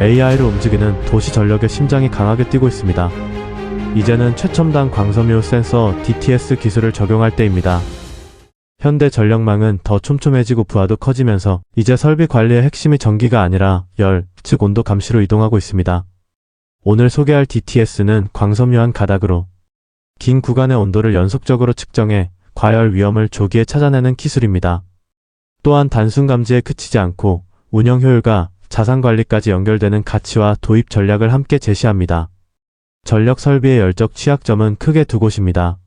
AI를 움직이는 도시 전력의 심장이 강하게 뛰고 있습니다. 이제는 최첨단 광섬유 센서 DTS 기술을 적용할 때입니다. 현대 전력망은 더 촘촘해지고 부하도 커지면서 이제 설비 관리의 핵심이 전기가 아니라 열, 즉 온도 감시로 이동하고 있습니다. 오늘 소개할 DTS는 광섬유 한 가닥으로 긴 구간의 온도를 연속적으로 측정해 과열 위험을 조기에 찾아내는 기술입니다. 또한 단순 감지에 그치지 않고 운영 효율과 자산 관리까지 연결되는 가치와 도입 전략을 함께 제시합니다. 전력 설비의 열적 취약점은 크게 두 곳입니다.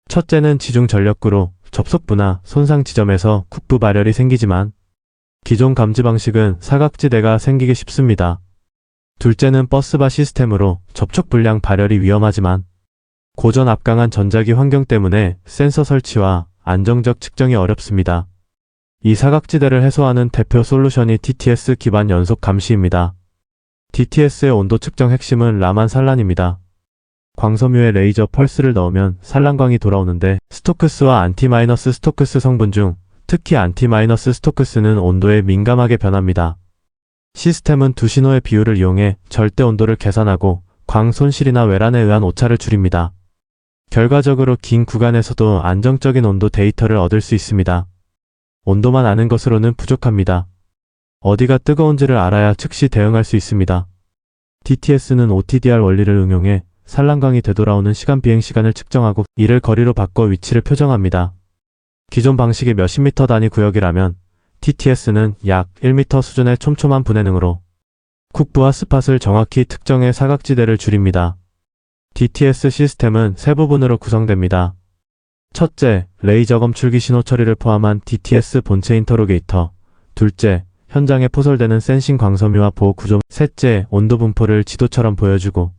첫째는 지중 전력구로 접속부나 손상 지점에서 국부 발열이 생기지만 기존 감지 방식은 사각지대가 생기기 쉽습니다. 둘째는 버스바 시스템으로 접촉 불량 발열이 위험하지만 고전 압강한 전자기 환경 때문에 센서 설치와 안정적 측정이 어렵습니다. 이 사각지대를 해소하는 대표 솔루션이 DTS 기반 연속 감시입니다. DTS의 온도 측정 핵심은 라만 산란입니다. 광섬유에 레이저 펄스를 넣으면 산란광이 돌아오는데 스토크스와 안티마이너스 스토크스 성분 중 특히 안티마이너스 스토크스는 온도에 민감하게 변합니다. 시스템은 두 신호의 비율을 이용해 절대 온도를 계산하고 광 손실이나 외란에 의한 오차를 줄입니다. 결과적으로 긴 구간에서도 안정적인 온도 데이터를 얻을 수 있습니다. 온도만 아는 것으로는 부족합니다. 어디가 뜨거운지를 알아야 즉시 대응할 수 있습니다. DTS는 OTDR 원리를 응용해 산란광이 되돌아오는 시간 비행 시간을 측정하고 이를 거리로 바꿔 위치를 표정합니다. 기존 방식이 몇십 미터 단위 구역이라면 DTS는 약 1m 수준의 촘촘한 분해능으로 국부와 스팟을 정확히 특정해 사각지대를 줄입니다. DTS 시스템은 세 부분으로 구성됩니다. 첫째, 레이저 검출기 신호 처리를 포함한 DTS 본체 인터로게이터. 둘째, 현장에 포설되는 센싱 광섬유와 보호 구조. 셋째, 온도 분포를 지도처럼 보여주고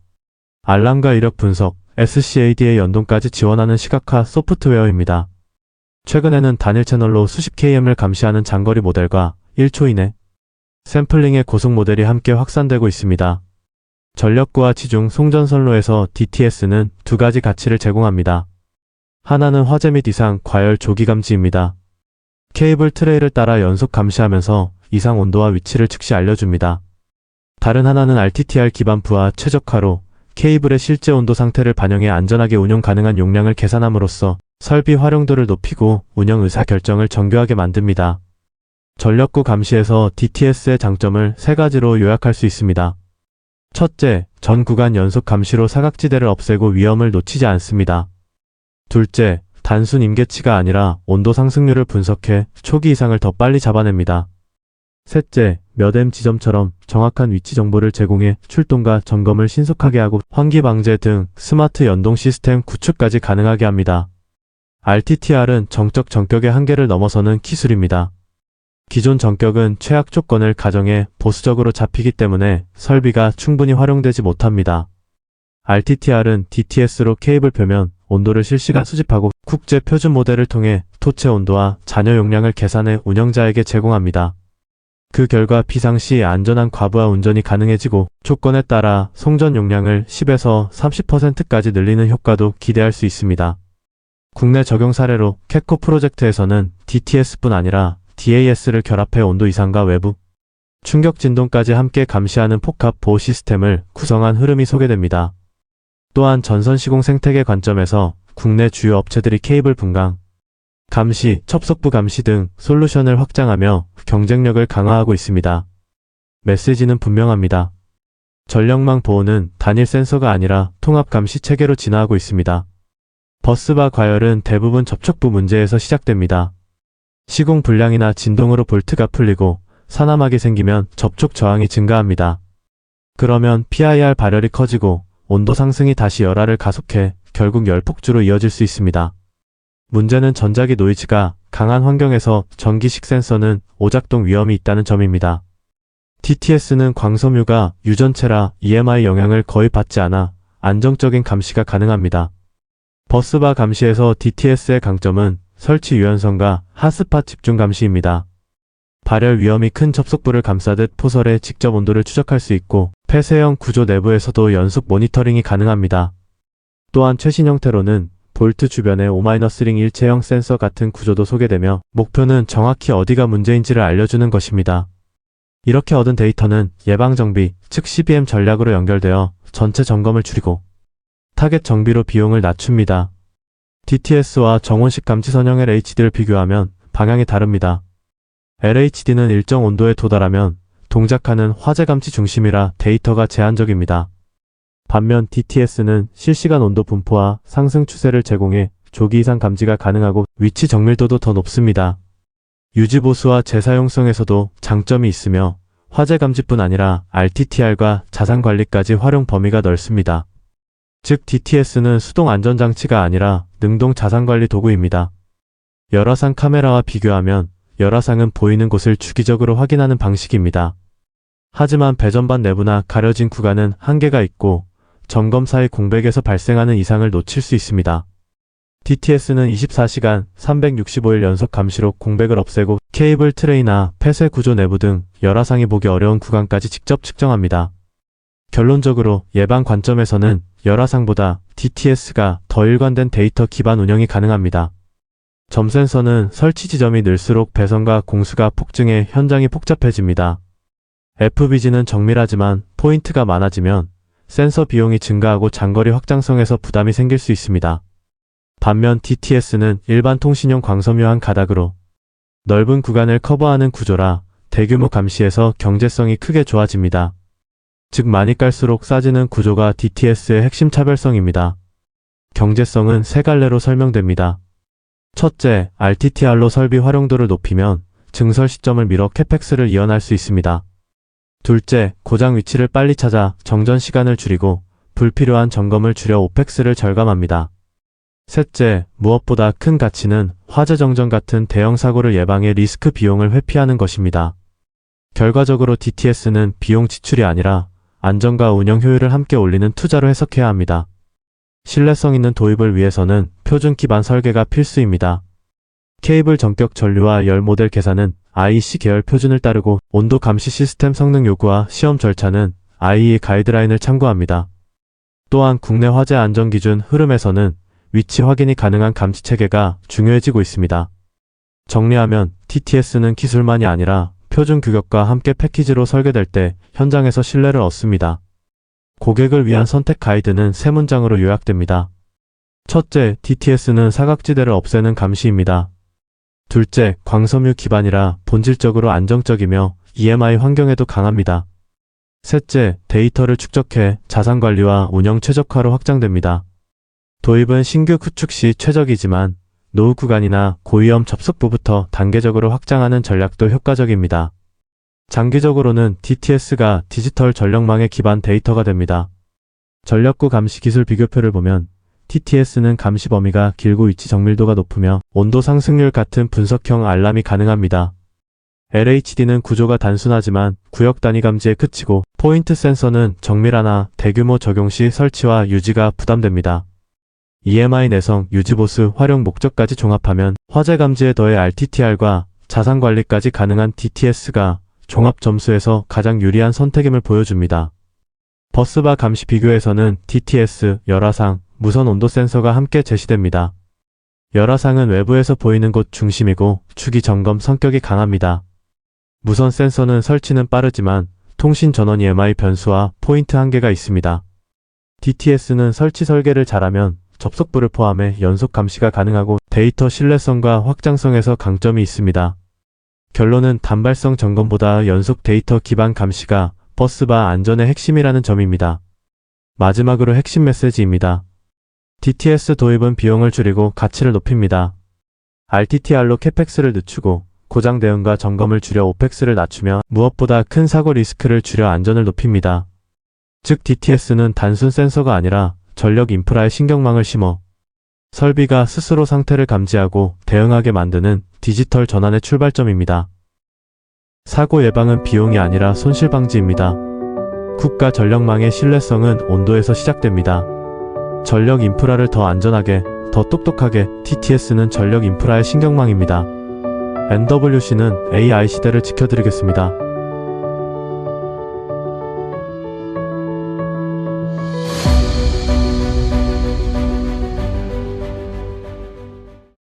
알람과 이력 분석, SCAD의 연동까지 지원하는 시각화 소프트웨어입니다. 최근에는 단일 채널로 수십 km을 감시하는 장거리 모델과 1초 이내 샘플링의 고속 모델이 함께 확산되고 있습니다. 전력구와 지중 송전선로에서 DTS는 두 가지 가치를 제공합니다. 하나는 화재 및 이상 과열 조기 감지입니다. 케이블 트레이를 따라 연속 감시하면서 이상 온도와 위치를 즉시 알려줍니다. 다른 하나는 RTTR 기반 부하 최적화로 케이블의 실제 온도 상태를 반영해 안전하게 운용 가능한 용량을 계산함으로써 설비 활용도를 높이고 운영 의사 결정을 정교하게 만듭니다. 전력구 감시에서 DTS의 장점을 세 가지로 요약할 수 있습니다. 첫째, 전 구간 연속 감시로 사각지대를 없애고 위험을 놓치지 않습니다. 둘째, 단순 임계치가 아니라 온도 상승률을 분석해 초기 이상을 더 빨리 잡아냅니다. 셋째, 몇 M 지점처럼 정확한 위치 정보를 제공해 출동과 점검을 신속하게 하고 환기 방제 등 스마트 연동 시스템 구축까지 가능하게 합니다. RTTR은 정적 전격의 한계를 넘어서는 기술입니다. 기존 전격은 최악 조건을 가정해 보수적으로 잡히기 때문에 설비가 충분히 활용되지 못합니다. RTTR은 DTS로 케이블 표면 온도를 실시간 수집하고 국제 표준 모델을 통해 토체 온도와 잔여 용량을 계산해 운영자에게 제공합니다. 그 결과 비상시 안전한 과부하 운전이 가능해지고 조건에 따라 송전 용량을 10에서 30%까지 늘리는 효과도 기대할 수 있습니다. 국내 적용 사례로 캣코 프로젝트에서는 DTS뿐 아니라 DAS를 결합해 온도 이상과 외부 충격 진동까지 함께 감시하는 복합 보호 시스템을 구성한 흐름이 소개됩니다. 또한 전선 시공 생태계 관점에서 국내 주요 업체들이 케이블 분광, 감시, 첩속부 감시 등 솔루션을 확장하며 경쟁력을 강화하고 있습니다. 메시지는 분명합니다. 전력망 보호는 단일 센서가 아니라 통합 감시 체계로 진화하고 있습니다. 버스바 과열은 대부분 접촉부 문제에서 시작됩니다. 시공 불량이나 진동으로 볼트가 풀리고 산화막이 생기면 접촉 저항이 증가합니다. 그러면 PIR 발열이 커지고 온도 상승이 다시 열화를 가속해 결국 열폭주로 이어질 수 있습니다. 문제는 전자기 노이즈가 강한 환경에서 전기식 센서는 오작동 위험이 있다는 점입니다. DTS는 광섬유가 유전체라 EMI 영향을 거의 받지 않아 안정적인 감시가 가능합니다. 버스바 감시에서 DTS의 강점은 설치 유연성과 핫스팟 집중 감시입니다. 발열 위험이 큰 접속부를 감싸듯 포설에 직접 온도를 추적할 수 있고 폐쇄형 구조 내부에서도 연속 모니터링이 가능합니다. 또한 최신 형태로는 볼트 주변에 O-링 일체형 센서 같은 구조도 소개되며 목표는 정확히 어디가 문제인지를 알려주는 것입니다. 이렇게 얻은 데이터는 예방정비, 즉 CBM 전략으로 연결되어 전체 점검을 줄이고 타겟 정비로 비용을 낮춥니다. DTS와 정온식 감지 선형 LHD를 비교하면 방향이 다릅니다. LHD는 일정 온도에 도달하면 동작하는 화재 감지 중심이라 데이터가 제한적입니다. 반면 DTS는 실시간 온도 분포와 상승 추세를 제공해 조기 이상 감지가 가능하고 위치 정밀도도 더 높습니다. 유지보수와 재사용성에서도 장점이 있으며 화재 감지뿐 아니라 RTTR과 자산관리까지 활용 범위가 넓습니다. 즉 DTS는 수동 안전장치가 아니라 능동 자산관리 도구입니다. 열화상 카메라와 비교하면 열화상은 보이는 곳을 주기적으로 확인하는 방식입니다. 하지만 배전반 내부나 가려진 구간은 한계가 있고 점검사의 공백에서 발생하는 이상을 놓칠 수 있습니다. DTS는 24시간 365일 연속 감시로 공백을 없애고 케이블 트레이나 폐쇄 구조 내부 등 열화상이 보기 어려운 구간까지 직접 측정합니다. 결론적으로 예방 관점에서는 열화상보다 DTS가 더 일관된 데이터 기반 운영이 가능합니다. 점센서는 설치 지점이 늘수록 배선과 공수가 폭증해 현장이 복잡해집니다. FBG는 정밀하지만 포인트가 많아지면 센서 비용이 증가하고 장거리 확장성에서 부담이 생길 수 있습니다. 반면 DTS는 일반 통신용 광섬유 한 가닥으로 넓은 구간을 커버하는 구조라 대규모 감시에서 경제성이 크게 좋아집니다. 즉 많이 깔수록 싸지는 구조가 DTS의 핵심 차별성입니다. 경제성은 세 갈래로 설명됩니다. 첫째, RTTR로 설비 활용도를 높이면 증설 시점을 미뤄 캐펙스를 이완할 수 있습니다. 둘째, 고장 위치를 빨리 찾아 정전 시간을 줄이고 불필요한 점검을 줄여 오펙스를 절감합니다. 셋째, 무엇보다 큰 가치는 화재 정전 같은 대형 사고를 예방해 리스크 비용을 회피하는 것입니다. 결과적으로 DTS는 비용 지출이 아니라 안전과 운영 효율을 함께 올리는 투자로 해석해야 합니다. 신뢰성 있는 도입을 위해서는 표준 기반 설계가 필수입니다. 케이블 전격 전류와 열 모델 계산은 IEC 계열 표준을 따르고 온도 감시 시스템 성능 요구와 시험 절차는 IEE 가이드라인을 참고합니다. 또한 국내 화재 안전 기준 흐름에서는 위치 확인이 가능한 감지 체계가 중요해지고 있습니다. 정리하면 DTS는 기술만이 아니라 표준 규격과 함께 패키지로 설계될 때 현장에서 신뢰를 얻습니다. 고객을 위한 선택 가이드는 세 문장으로 요약됩니다. 첫째, DTS는 사각지대를 없애는 감시입니다. 둘째, 광섬유 기반이라 본질적으로 안정적이며 EMI 환경에도 강합니다. 셋째, 데이터를 축적해 자산관리와 운영 최적화로 확장됩니다. 도입은 신규 구축 시 최적이지만 노후 구간이나 고위험 접속부부터 단계적으로 확장하는 전략도 효과적입니다. 장기적으로는 DTS가 디지털 전력망의 기반 데이터가 됩니다. 전력구 감시 기술 비교표를 보면 DTS는 감시 범위가 길고 위치 정밀도가 높으며 온도 상승률 같은 분석형 알람이 가능합니다. LHD는 구조가 단순하지만 구역 단위 감지에 그치고 포인트 센서는 정밀하나 대규모 적용 시 설치와 유지가 부담됩니다. EMI 내성, 유지보수, 활용 목적까지 종합하면 화재 감지에 더해 RTTR과 자산관리까지 가능한 DTS가 종합 점수에서 가장 유리한 선택임을 보여줍니다. 버스바 감시 비교에서는 DTS, 열화상, 무선 온도 센서가 함께 제시됩니다. 열화상은 외부에서 보이는 곳 중심이고 주기 점검 성격이 강합니다. 무선 센서는 설치는 빠르지만 통신 전원 EMI 변수와 포인트 한계가 있습니다. DTS는 설치 설계를 잘하면 접속부를 포함해 연속 감시가 가능하고 데이터 신뢰성과 확장성에서 강점이 있습니다. 결론은 단발성 점검보다 연속 데이터 기반 감시가 버스바 안전의 핵심이라는 점입니다. 마지막으로 핵심 메시지입니다. DTS 도입은 비용을 줄이고 가치를 높입니다. RTTR로 캐펙스를 늦추고 고장 대응과 점검을 줄여 오펙스를 낮추며 무엇보다 큰 사고 리스크를 줄여 안전을 높입니다. 즉 DTS는 단순 센서가 아니라 전력 인프라에 신경망을 심어 설비가 스스로 상태를 감지하고 대응하게 만드는 디지털 전환의 출발점입니다. 사고 예방은 비용이 아니라 손실 방지입니다. 국가 전력망의 신뢰성은 온도에서 시작됩니다. 전력 인프라를 더 안전하게, 더 똑똑하게 DTS는 전력 인프라의 신경망입니다. NWC는 AI 시대를 지켜드리겠습니다.